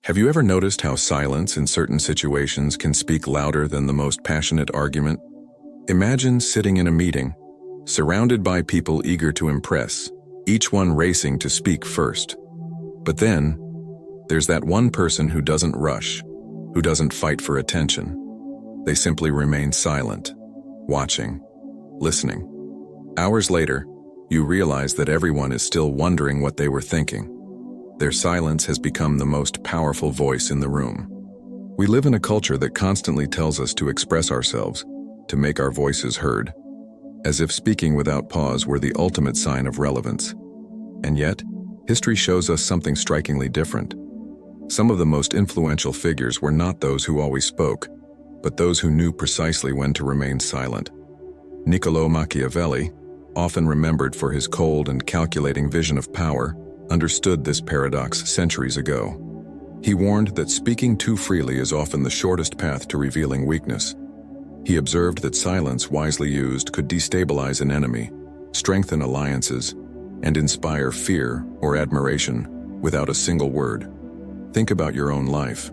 Have you ever noticed how silence in certain situations can speak louder than the most passionate argument? Imagine sitting in a meeting, surrounded by people eager to impress, each one racing to speak first. But then, there's that one person who doesn't rush, who doesn't fight for attention. They simply remain silent, watching, listening. Hours later, you realize that everyone is still wondering what they were thinking. Their silence has become the most powerful voice in the room. We live in a culture that constantly tells us to express ourselves, to make our voices heard, as if speaking without pause were the ultimate sign of relevance. And yet, history shows us something strikingly different. Some of the most influential figures were not those who always spoke, but those who knew precisely when to remain silent. Niccolò Machiavelli, often remembered for his cold and calculating vision of power, understood this paradox centuries ago. He warned that speaking too freely is often the shortest path to revealing weakness. He observed that silence wisely used could destabilize an enemy, strengthen alliances, and inspire fear or admiration without a single word. Think about your own life.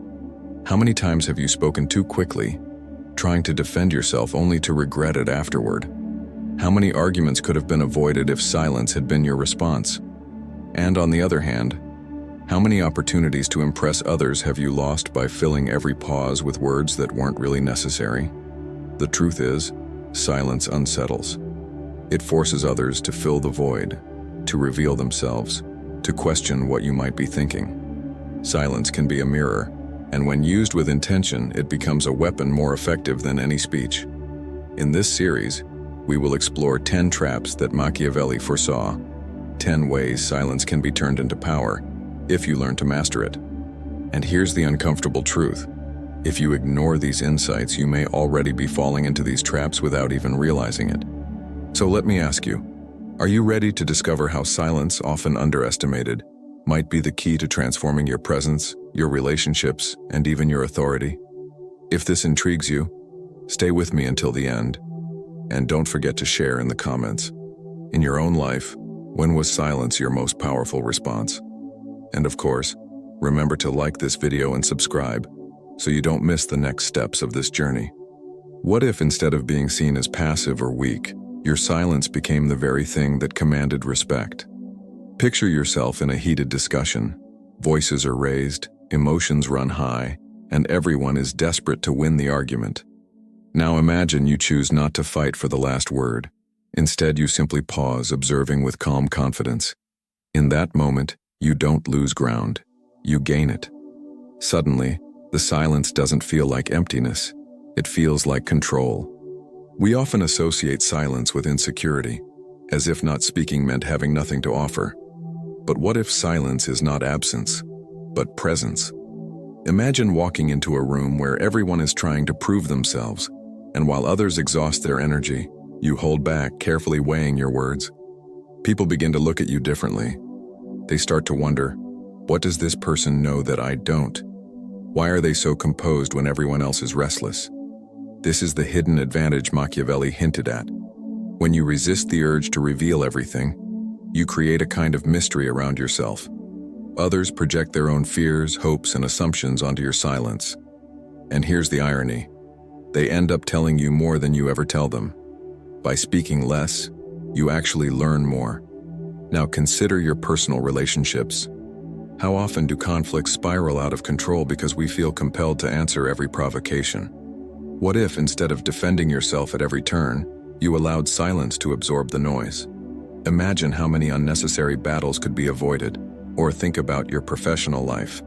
How many times have you spoken too quickly, trying to defend yourself only to regret it afterward? How many arguments could have been avoided if silence had been your response? And on the other hand, how many opportunities to impress others have you lost by filling every pause with words that weren't really necessary? The truth is, silence unsettles. It forces others to fill the void, to reveal themselves, to question what you might be thinking. Silence can be a mirror, and when used with intention, it becomes a weapon more effective than any speech. In this series, we will explore 10 traps that Machiavelli foresaw, 10 ways silence can be turned into power, if you learn to master it. And here's the uncomfortable truth. If you ignore these insights, you may already be falling into these traps without even realizing it. So let me ask you, are you ready to discover how silence, often underestimated, might be the key to transforming your presence, your relationships, and even your authority? If this intrigues you, stay with me until the end, and don't forget to share in the comments. In your own life, when was silence your most powerful response? And of course, remember to like this video and subscribe so you don't miss the next steps of this journey. What if instead of being seen as passive or weak, your silence became the very thing that commanded respect? Picture yourself in a heated discussion. Voices are raised, emotions run high, and everyone is desperate to win the argument. Now imagine you choose not to fight for the last word. Instead, you simply pause, observing with calm confidence. In that moment, you don't lose ground, you gain it. Suddenly, the silence doesn't feel like emptiness, it feels like control. We often associate silence with insecurity, as if not speaking meant having nothing to offer. But what if silence is not absence, but presence? Imagine walking into a room where everyone is trying to prove themselves, and while others exhaust their energy, you hold back, carefully weighing your words. People begin to look at you differently. They start to wonder, what does this person know that I don't? Why are they so composed when everyone else is restless? This is the hidden advantage Machiavelli hinted at. When you resist the urge to reveal everything, you create a kind of mystery around yourself. Others project their own fears, hopes, and assumptions onto your silence. And here's the irony. They end up telling you more than you ever tell them. By speaking less, you actually learn more. Now consider your personal relationships. How often do conflicts spiral out of control because we feel compelled to answer every provocation? What if, instead of defending yourself at every turn, you allowed silence to absorb the noise? Imagine how many unnecessary battles could be avoided. Or think about your professional life.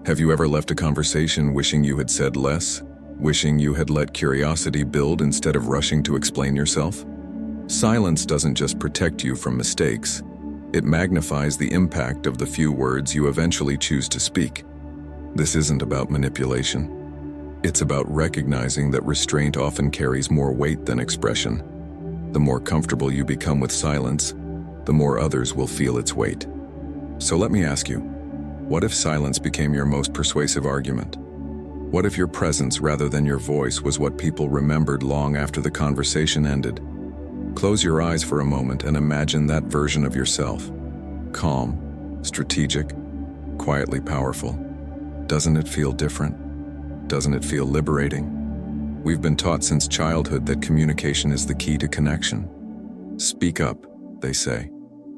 Have you ever left a conversation wishing you had said less? Wishing you had let curiosity build instead of rushing to explain yourself? Silence doesn't just protect you from mistakes. It magnifies the impact of the few words you eventually choose to speak. This isn't about manipulation. It's about recognizing that restraint often carries more weight than expression. The more comfortable you become with silence, the more others will feel its weight. So let me ask you, what if silence became your most persuasive argument? What if your presence rather than your voice was what people remembered long after the conversation ended? Close your eyes for a moment and imagine that version of yourself. Calm, strategic, quietly powerful. Doesn't it feel different? Doesn't it feel liberating? We've been taught since childhood that communication is the key to connection. Speak up, they say,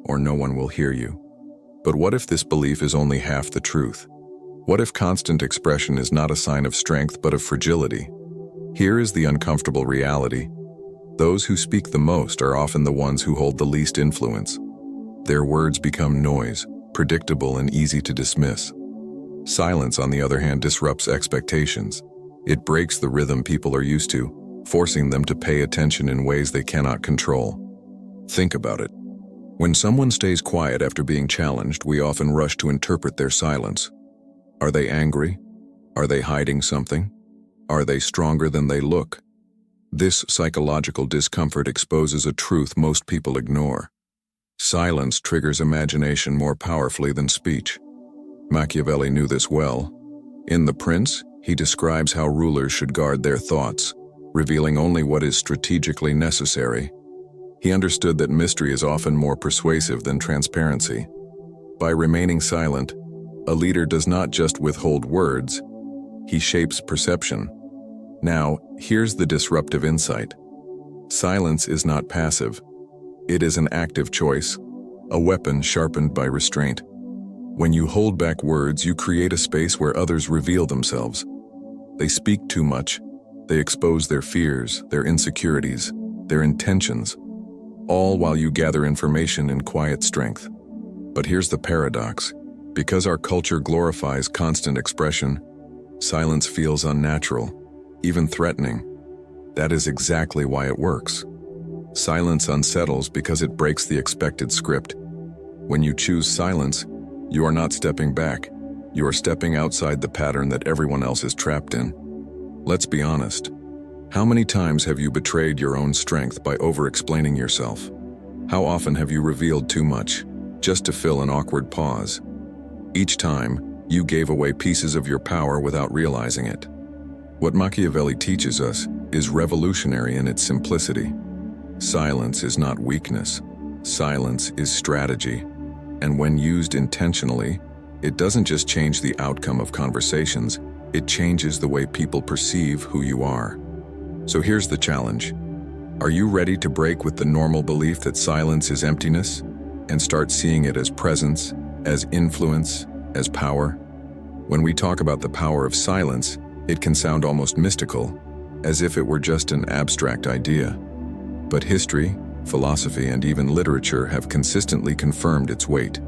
or no one will hear you. But what if this belief is only half the truth? What if constant expression is not a sign of strength but of fragility? Here is the uncomfortable reality. Those who speak the most are often the ones who hold the least influence. Their words become noise, predictable and easy to dismiss. Silence, on the other hand, disrupts expectations. It breaks the rhythm people are used to, forcing them to pay attention in ways they cannot control. Think about it. When someone stays quiet after being challenged, we often rush to interpret their silence. Are they angry? Are they hiding something? Are they stronger than they look? This psychological discomfort exposes a truth most people ignore. Silence triggers imagination more powerfully than speech. Machiavelli knew this well. In The Prince, he describes how rulers should guard their thoughts, revealing only what is strategically necessary. He understood that mystery is often more persuasive than transparency. By remaining silent, a leader does not just withhold words, he shapes perception. Now, here's the disruptive insight. Silence is not passive. It is an active choice, a weapon sharpened by restraint. When you hold back words, you create a space where others reveal themselves. They speak too much. They expose their fears, their insecurities, their intentions, all while you gather information in quiet strength. But here's the paradox. Because our culture glorifies constant expression, silence feels unnatural, even threatening. That is exactly why it works. Silence unsettles because it breaks the expected script. When you choose silence, you are not stepping back. You are stepping outside the pattern that everyone else is trapped in. Let's be honest. How many times have you betrayed your own strength by over-explaining yourself? How often have you revealed too much, just to fill an awkward pause? Each time, you gave away pieces of your power without realizing it. What Machiavelli teaches us is revolutionary in its simplicity. Silence is not weakness. Silence is strategy. And when used intentionally, it doesn't just change the outcome of conversations, it changes the way people perceive who you are. So here's the challenge. Are you ready to break with the normal belief that silence is emptiness and start seeing it as presence, as influence, as power? When we talk about the power of silence, it can sound almost mystical, as if it were just an abstract idea. But history, philosophy, and even literature have consistently confirmed its weight.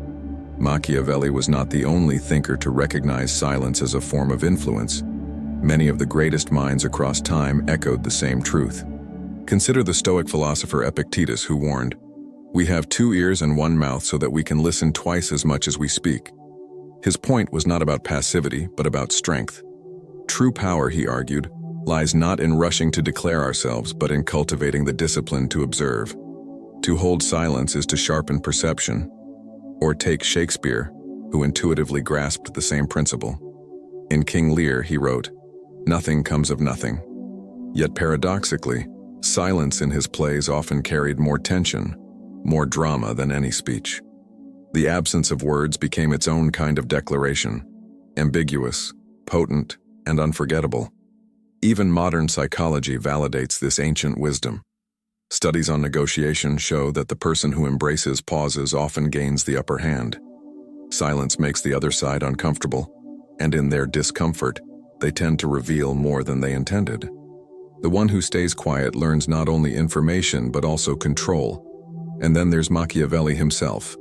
Machiavelli was not the only thinker to recognize silence as a form of influence. Many of the greatest minds across time echoed the same truth. Consider the Stoic philosopher Epictetus, who warned, "We have 2 ears and 1 mouth so that we can listen twice as much as we speak." His point was not about passivity, but about strength. True power, he argued, lies not in rushing to declare ourselves, but in cultivating the discipline to observe. To hold silence is to sharpen perception. Or take Shakespeare, who intuitively grasped the same principle. In King Lear, he wrote, "Nothing comes of nothing." Yet paradoxically, silence in his plays often carried more tension, more drama than any speech. The absence of words became its own kind of declaration, ambiguous, potent, and unforgettable. Even modern psychology validates this ancient wisdom. Studies on negotiation show that the person who embraces pauses often gains the upper hand. Silence makes the other side uncomfortable, and in their discomfort, they tend to reveal more than they intended. The one who stays quiet learns not only information but also control. And then there's Machiavelli himself.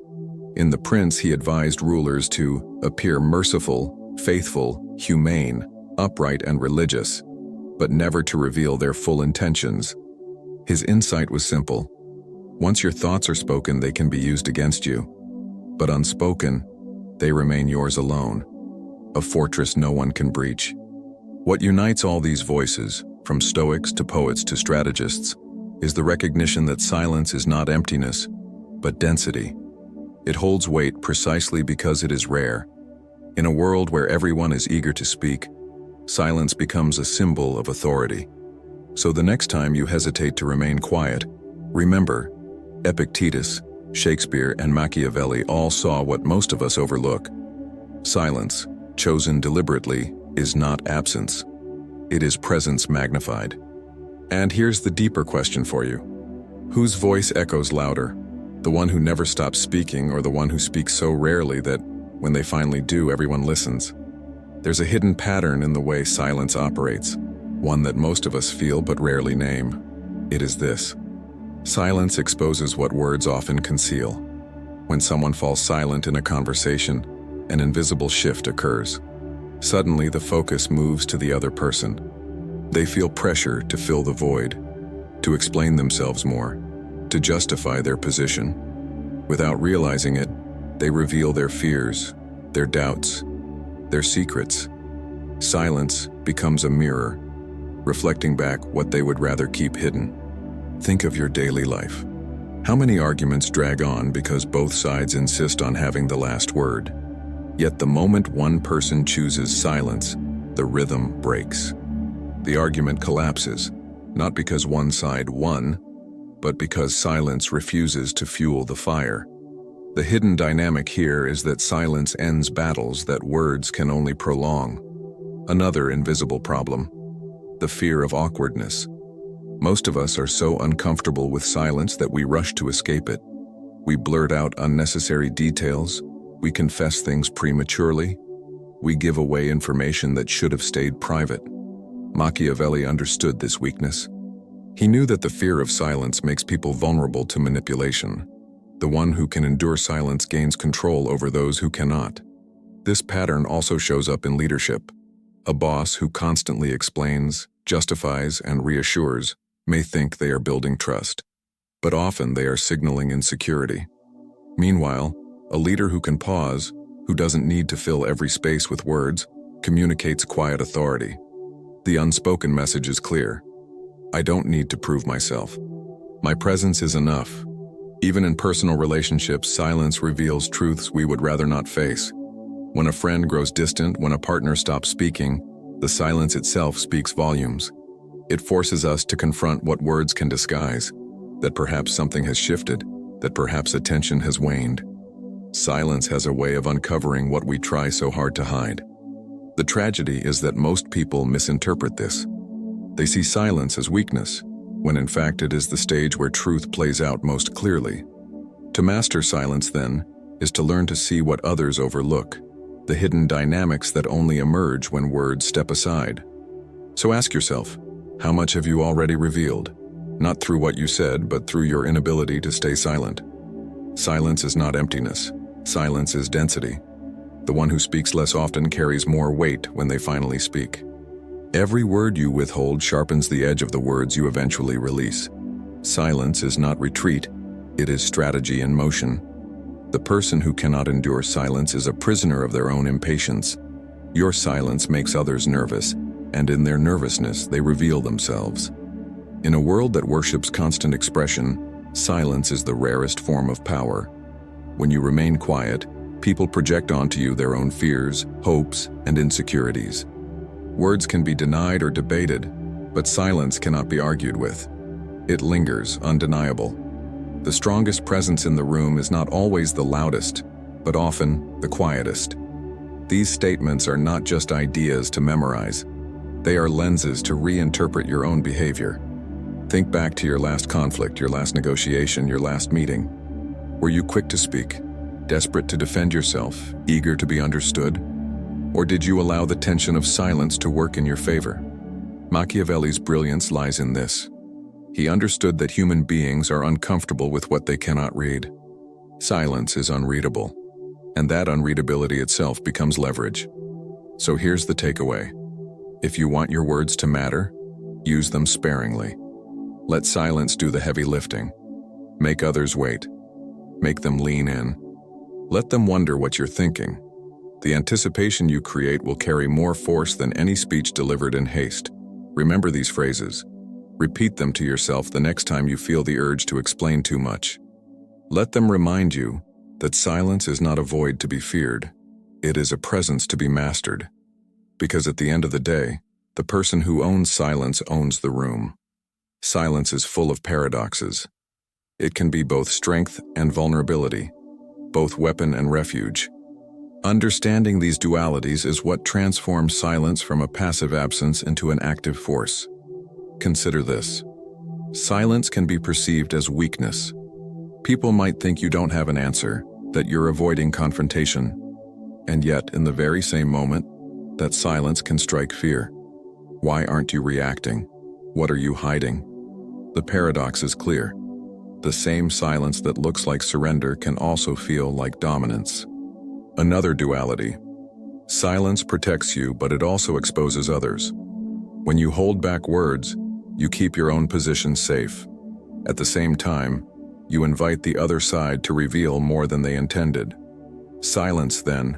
In The Prince, he advised rulers to appear merciful, faithful, humane, upright, and religious, but never to reveal their full intentions. His insight was simple. Once your thoughts are spoken, they can be used against you. But unspoken, they remain yours alone, a fortress no one can breach. What unites all these voices, from Stoics to poets to strategists, is the recognition that silence is not emptiness, but density. It holds weight precisely because it is rare. In a world where everyone is eager to speak, silence becomes a symbol of authority. So the next time you hesitate to remain quiet, remember, Epictetus, Shakespeare, and Machiavelli all saw what most of us overlook. Silence, chosen deliberately, is not absence. It is presence magnified. And here's the deeper question for you. Whose voice echoes louder? The one who never stops speaking, or the one who speaks so rarely that when they finally do, everyone listens? There's a hidden pattern in the way silence operates, one that most of us feel but rarely name. It is this. Silence exposes what words often conceal. When someone falls silent in a conversation, an invisible shift occurs. Suddenly, the focus moves to the other person. They feel pressure to fill the void, to explain themselves more, to justify their position. Without realizing it, they reveal their fears, their doubts, their secrets. Silence becomes a mirror, reflecting back what they would rather keep hidden. Think of your daily life. How many arguments drag on because both sides insist on having the last word? Yet the moment one person chooses silence, the rhythm breaks. The argument collapses, not because one side won, but because silence refuses to fuel the fire. The hidden dynamic here is that silence ends battles that words can only prolong. Another invisible problem: the fear of awkwardness. Most of us are so uncomfortable with silence that we rush to escape it. We blurt out unnecessary details, we confess things prematurely, we give away information that should have stayed private. Machiavelli understood this weakness. He knew that the fear of silence makes people vulnerable to manipulation. The one who can endure silence gains control over those who cannot. This pattern also shows up in leadership. A boss who constantly explains, justifies, and reassures may think they are building trust, but often they are signaling insecurity. Meanwhile, a leader who can pause, who doesn't need to fill every space with words, communicates quiet authority. The unspoken message is clear. I don't need to prove myself. My presence is enough. Even in personal relationships, silence reveals truths we would rather not face. When a friend grows distant, when a partner stops speaking, the silence itself speaks volumes. It forces us to confront what words can disguise, that perhaps something has shifted, that perhaps attention has waned. Silence has a way of uncovering what we try so hard to hide. The tragedy is that most people misinterpret this. They see silence as weakness, when in fact it is the stage where truth plays out most clearly. To master silence, then, is to learn to see what others overlook, the hidden dynamics that only emerge when words step aside. So ask yourself, how much have you already revealed? Not through what you said, but through your inability to stay silent. Silence is not emptiness. Silence is density. The one who speaks less often carries more weight when they finally speak. Every word you withhold sharpens the edge of the words you eventually release. Silence is not retreat, it is strategy in motion. The person who cannot endure silence is a prisoner of their own impatience. Your silence makes others nervous, and in their nervousness they reveal themselves. In a world that worships constant expression, silence is the rarest form of power. When you remain quiet, people project onto you their own fears, hopes, and insecurities. Words can be denied or debated, but silence cannot be argued with. It lingers, undeniable. The strongest presence in the room is not always the loudest, but often the quietest. These statements are not just ideas to memorize. They are lenses to reinterpret your own behavior. Think back to your last conflict, your last negotiation, your last meeting. Were you quick to speak, desperate to defend yourself, eager to be understood? Or did you allow the tension of silence to work in your favor? Machiavelli's brilliance lies in this. He understood that human beings are uncomfortable with what they cannot read. Silence is unreadable, and that unreadability itself becomes leverage. So here's the takeaway. If you want your words to matter, use them sparingly. Let silence do the heavy lifting. Make others wait. Make them lean in. Let them wonder what you're thinking. The anticipation you create will carry more force than any speech delivered in haste. Remember these phrases. Repeat them to yourself the next time you feel the urge to explain too much. Let them remind you that silence is not a void to be feared. It is a presence to be mastered. Because at the end of the day, the person who owns silence owns the room. Silence is full of paradoxes. It can be both strength and vulnerability, both weapon and refuge. Understanding these dualities is what transforms silence from a passive absence into an active force. Consider this. Silence can be perceived as weakness. People might think you don't have an answer, that you're avoiding confrontation. And yet, in the very same moment, that silence can strike fear. Why aren't you reacting? What are you hiding? The paradox is clear. The same silence that looks like surrender can also feel like dominance. Another duality. Silence protects you, but it also exposes others. When you hold back words, you keep your own position safe. At the same time, you invite the other side to reveal more than they intended. Silence, then,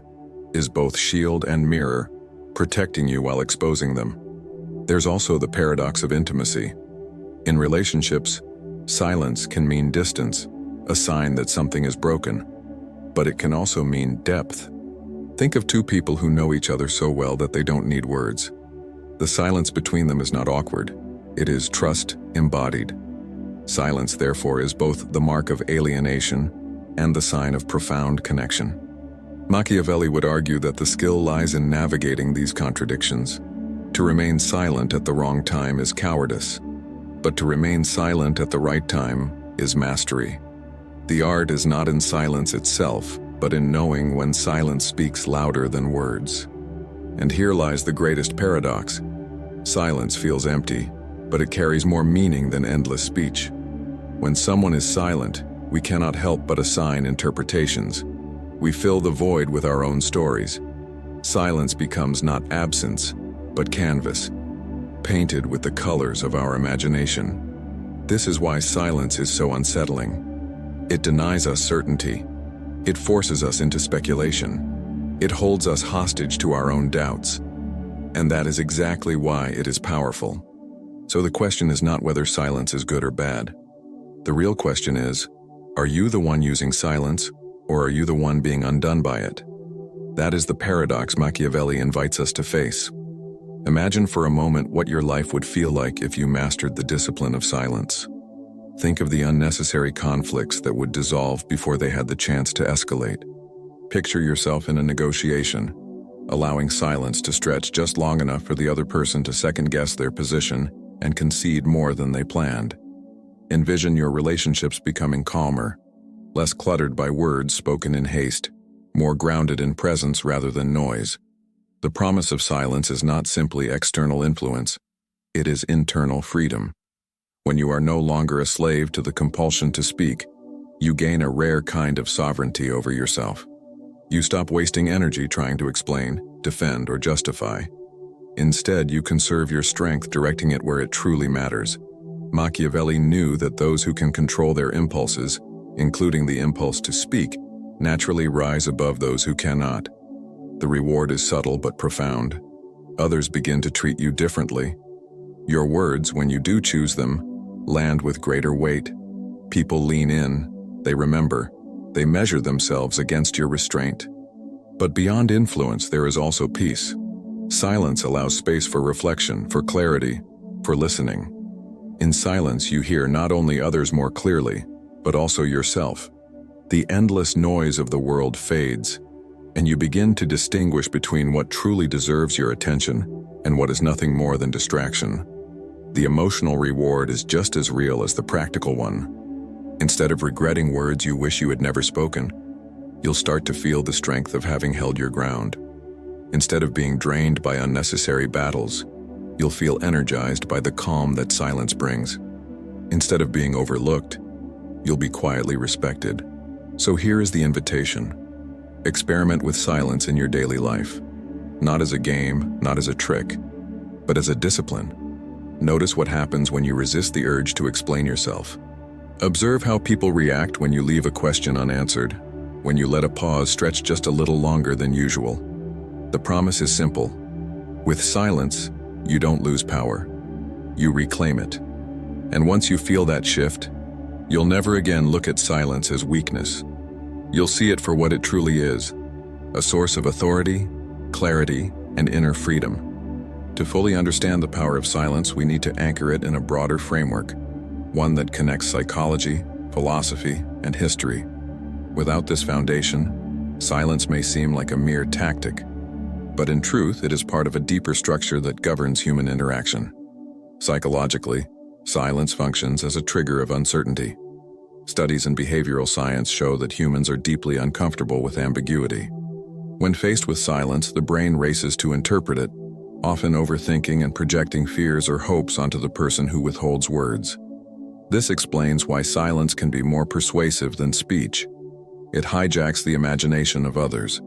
is both shield and mirror, protecting you while exposing them. There's also the paradox of intimacy. In relationships, silence can mean distance, a sign that something is broken. But it can also mean depth. Think of two people who know each other so well that they don't need words. The silence between them is not awkward. It is trust embodied. Silence, therefore, is both the mark of alienation and the sign of profound connection. Machiavelli would argue that the skill lies in navigating these contradictions. To remain silent at the wrong time is cowardice, but to remain silent at the right time is mastery. The art is not in silence itself, but in knowing when silence speaks louder than words. And here lies the greatest paradox. Silence feels empty, but it carries more meaning than endless speech. When someone is silent, we cannot help but assign interpretations. We fill the void with our own stories. Silence becomes not absence, but canvas, painted with the colors of our imagination. This is why silence is so unsettling. It denies us certainty. It forces us into speculation. It holds us hostage to our own doubts. And that is exactly why it is powerful. So the question is not whether silence is good or bad. The real question is, are you the one using silence, or are you the one being undone by it? That is the paradox Machiavelli invites us to face. Imagine for a moment what your life would feel like if you mastered the discipline of silence. Think of the unnecessary conflicts that would dissolve before they had the chance to escalate. Picture yourself in a negotiation, allowing silence to stretch just long enough for the other person to second-guess their position and concede more than they planned. Envision your relationships becoming calmer, less cluttered by words spoken in haste, more grounded in presence rather than noise. The promise of silence is not simply external influence, it is internal freedom. When you are no longer a slave to the compulsion to speak, you gain a rare kind of sovereignty over yourself. You stop wasting energy trying to explain, defend, or justify. Instead, you conserve your strength directing it where it truly matters. Machiavelli knew that those who can control their impulses, including the impulse to speak, naturally rise above those who cannot. The reward is subtle but profound. Others begin to treat you differently. Your words, when you do choose them, land with greater weight. People lean in, they remember, they measure themselves against your restraint. But beyond influence, there is also peace. Silence allows space for reflection, for clarity, for listening. In silence, you hear not only others more clearly, but also yourself. The endless noise of the world fades, and you begin to distinguish between what truly deserves your attention and what is nothing more than distraction. The emotional reward is just as real as the practical one. Instead of regretting words you wish you had never spoken, you'll start to feel the strength of having held your ground. Instead of being drained by unnecessary battles, you'll feel energized by the calm that silence brings. Instead of being overlooked, you'll be quietly respected. So here is the invitation. Experiment with silence in your daily life. Not as a game, not as a trick, but as a discipline. Notice what happens when you resist the urge to explain yourself. Observe how people react when you leave a question unanswered, when you let a pause stretch just a little longer than usual. The promise is simple. With silence, you don't lose power. You reclaim it. And once you feel that shift, you'll never again look at silence as weakness. You'll see it for what it truly is, a source of authority, clarity, and inner freedom. To fully understand the power of silence, we need to anchor it in a broader framework, one that connects psychology, philosophy, and history. Without this foundation, Silence may seem like a mere tactic, but in truth, it is part of a deeper structure that governs human interaction. Psychologically, silence functions as a trigger of uncertainty. Studies in behavioral science show that humans are deeply uncomfortable with ambiguity. When faced with silence, the brain races to interpret it, often overthinking and projecting fears or hopes onto the person who withholds words. This explains why silence can be more persuasive than speech. It hijacks the imagination of others.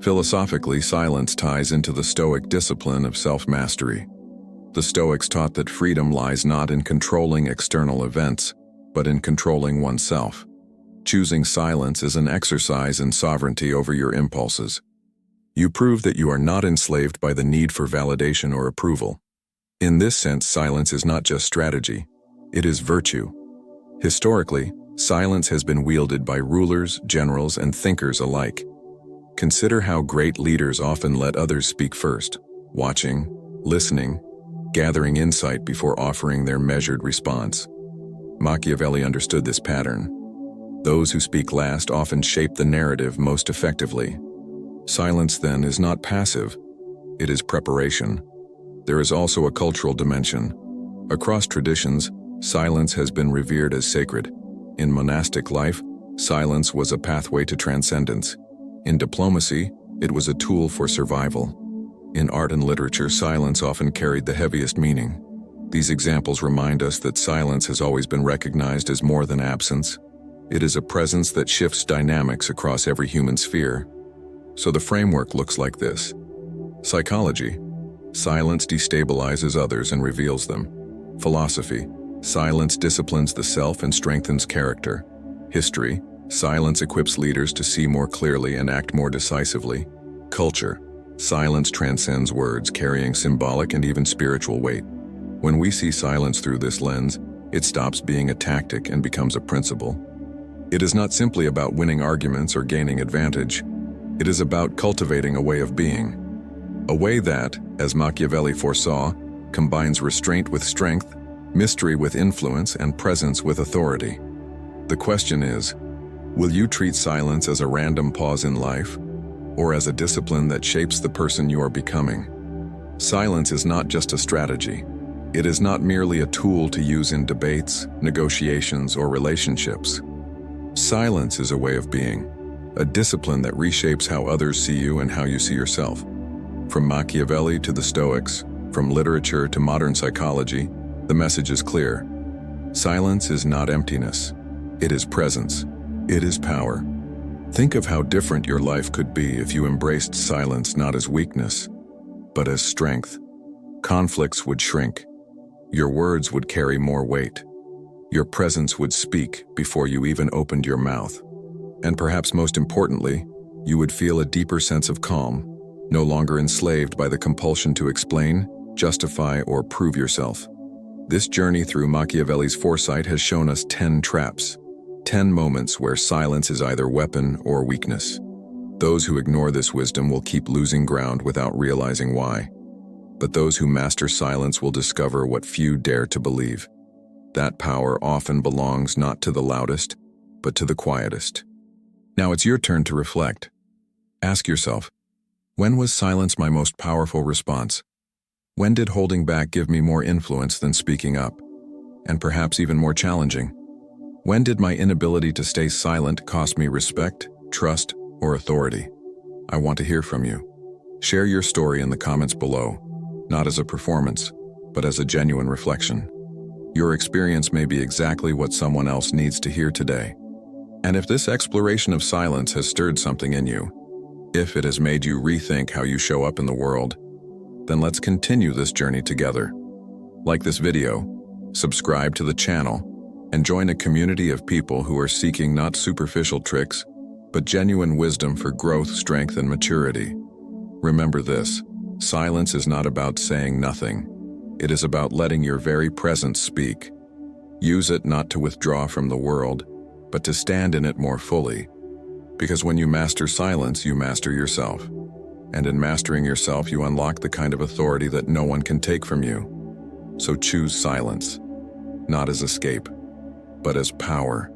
Philosophically, silence ties into the Stoic discipline of self-mastery. The Stoics taught that freedom lies not in controlling external events, but in controlling oneself. Choosing silence is an exercise in sovereignty over your impulses. You prove that you are not enslaved by the need for validation or approval. In this sense, silence is not just strategy, it is virtue. Historically, silence has been wielded by rulers, generals, and thinkers alike. Consider how great leaders often let others speak first, watching, listening, gathering insight before offering their measured response. Machiavelli understood this pattern. Those who speak last often shape the narrative most effectively. Silence, then, is not passive. It is preparation. There is also a cultural dimension. Across traditions, silence has been revered as sacred. In monastic life, silence was a pathway to transcendence. In diplomacy, it was a tool for survival. In art and literature, silence often carried the heaviest meaning. These examples remind us that silence has always been recognized as more than absence. It is a presence that shifts dynamics across every human sphere. So the framework looks like this. Psychology. Silence destabilizes others and reveals them. Philosophy. Silence disciplines the self and strengthens character. History. Silence equips leaders to see more clearly and act more decisively. Culture. Silence transcends words, carrying symbolic and even spiritual weight. When we see silence through this lens, it stops being a tactic and becomes a principle. It is not simply about winning arguments or gaining advantage. It is about cultivating a way of being. A way that, as Machiavelli foresaw, combines restraint with strength, mystery with influence, and presence with authority. The question is, will you treat silence as a random pause in life, or as a discipline that shapes the person you are becoming? Silence is not just a strategy. It is not merely a tool to use in debates, negotiations, or relationships. Silence is a way of being, a discipline that reshapes how others see you and how you see yourself. From Machiavelli to the Stoics, from literature to modern psychology, the message is clear. Silence is not emptiness. It is presence. It is power. Think of how different your life could be if you embraced silence not as weakness, but as strength. Conflicts would shrink. Your words would carry more weight. Your presence would speak before you even opened your mouth. And perhaps most importantly, you would feel a deeper sense of calm, no longer enslaved by the compulsion to explain, justify, or prove yourself. This journey through Machiavelli's foresight has shown us 10 traps, 10 moments where silence is either weapon or weakness. Those who ignore this wisdom will keep losing ground without realizing why. But those who master silence will discover what few dare to believe. That power often belongs not to the loudest, but to the quietest. Now it's your turn to reflect. Ask yourself, when was silence my most powerful response? When did holding back give me more influence than speaking up? And perhaps even more challenging, when did my inability to stay silent cost me respect, trust, or authority? I want to hear from you. Share your story in the comments below, not as a performance, but as a genuine reflection. Your experience may be exactly what someone else needs to hear today. And if this exploration of silence has stirred something in you, if it has made you rethink how you show up in the world, then let's continue this journey together. Like this video, subscribe to the channel, and join a community of people who are seeking not superficial tricks, but genuine wisdom for growth, strength, and maturity. Remember this, silence is not about saying nothing. It is about letting your very presence speak. Use it not to withdraw from the world, but to stand in it more fully. Because when you master silence, you master yourself. And in mastering yourself, you unlock the kind of authority that no one can take from you. So choose silence, not as escape, but as power.